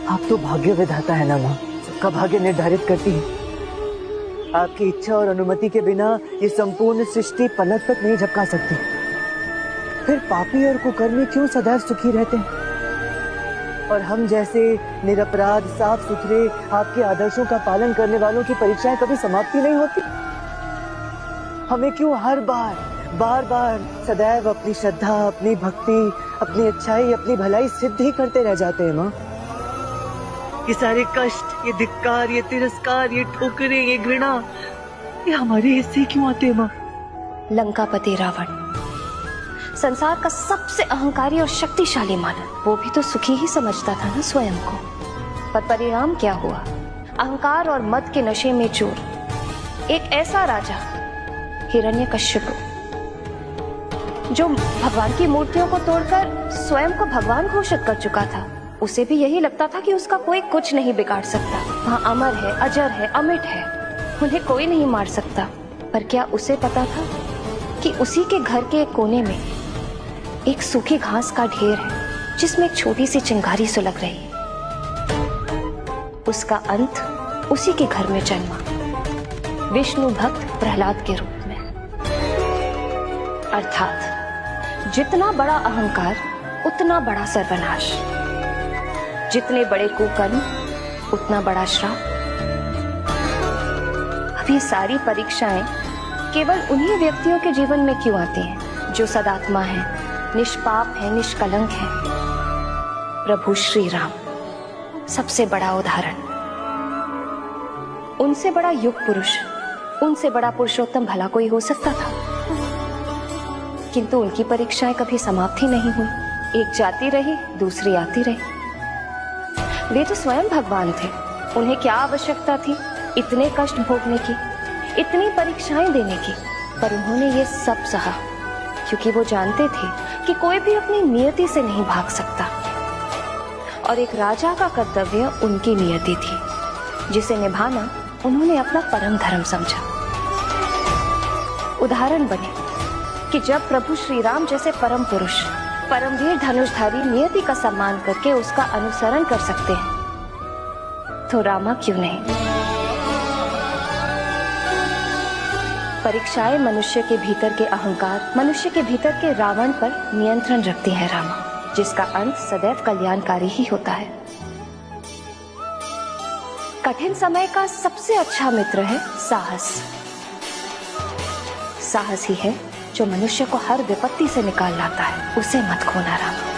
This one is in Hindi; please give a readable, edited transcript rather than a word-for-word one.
आप तो भाग्य विधाता है ना माँ, सबका भाग्य निर्धारित करती है। आपकी इच्छा और अनुमति के बिना ये संपूर्ण सृष्टि पलक तक नहीं झपका सकती। फिर पापी और कुकर्मी क्यों सदैव सुखी रहते हैं और हम जैसे निरपराध साफ सुथरे आपके आदर्शों का पालन करने वालों की परीक्षाएं कभी समाप्ति नहीं होती? हमें क्यों हर बार बार सदैव अपनी श्रद्धा, अपनी भक्ति, अपनी अच्छाई, अपनी भलाई सिद्ध ही करते रह जाते हैं माँ? ये सारे कष्ट, ये धिक्कार, ये तिरस्कार, ये ठोकरें, ये घृणा, ये हमारे हिस्से क्यों आते हैं माँ? लंकापति रावण संसार का सबसे अहंकारी और शक्तिशाली मानव, वो भी तो सुखी ही समझता था ना स्वयं को। पर परिणाम क्या हुआ? अहंकार और मद के नशे में चूर एक ऐसा राजा हिरण्यकश्यप, जो भगवान की मूर्तियों को तोड़कर स्वयं को भगवान घोषित कर चुका था। उसे भी यही लगता था कि उसका कोई कुछ नहीं बिगाड़ सकता। वहाँ अमर है, अजर है, अमिट है, उन्हें कोई नहीं मार सकता। पर क्या उसे पता था कि उसी के घर के एक कोने में एक सूखी घास का ढेर है, जिसमें एक छोटी सी चिंगारी सुलग रही है। उसका अंत उसी के घर में जन्मा, विष्णु भक्त प्रहलाद के रूप में। अर्थात जितना बड़ा अहंकार उतना बड़ा सर्वनाश, जितने बड़े कुकर्म उतना बड़ा श्राप। अब ये सारी परीक्षाएं केवल उन्हीं व्यक्तियों के जीवन में क्यों आती हैं जो सदात्मा हैं, निष्पाप हैं, निष्कलंक हैं? प्रभु श्री राम सबसे बड़ा उदाहरण। उनसे बड़ा युग पुरुष, उनसे बड़ा पुरुषोत्तम भला कोई हो सकता था? किंतु उनकी परीक्षाएं कभी समाप्त ही नहीं हुई। एक जाती रही, दूसरी आती रही। वे तो स्वयं भगवान थे, उन्हें क्या आवश्यकता थी इतने कष्ट भोगने की, इतनी परीक्षाएं देने की? पर उन्होंने ये सब सहा, क्योंकि वो जानते थे कि कोई भी अपनी नियति से नहीं भाग सकता। और एक राजा का कर्तव्य उनकी नियति थी, जिसे निभाना उन्होंने अपना परम धर्म समझा। उदाहरण बने कि जब प्रभु श्री राम जैसे परम पुरुष, परमवीर धनुषधारी नियति का सम्मान करके उसका अनुसरण कर सकते हैं, तो रामा क्यों नहीं? परीक्षाएं मनुष्य के भीतर के अहंकार, मनुष्य के भीतर के रावण पर नियंत्रण रखती है रामा, जिसका अंत सदैव कल्याणकारी ही होता है। कठिन समय का सबसे अच्छा मित्र है साहस। साहस ही है जो मनुष्य को हर विपत्ति से निकाल लाता है। उसे मत खोना रामा।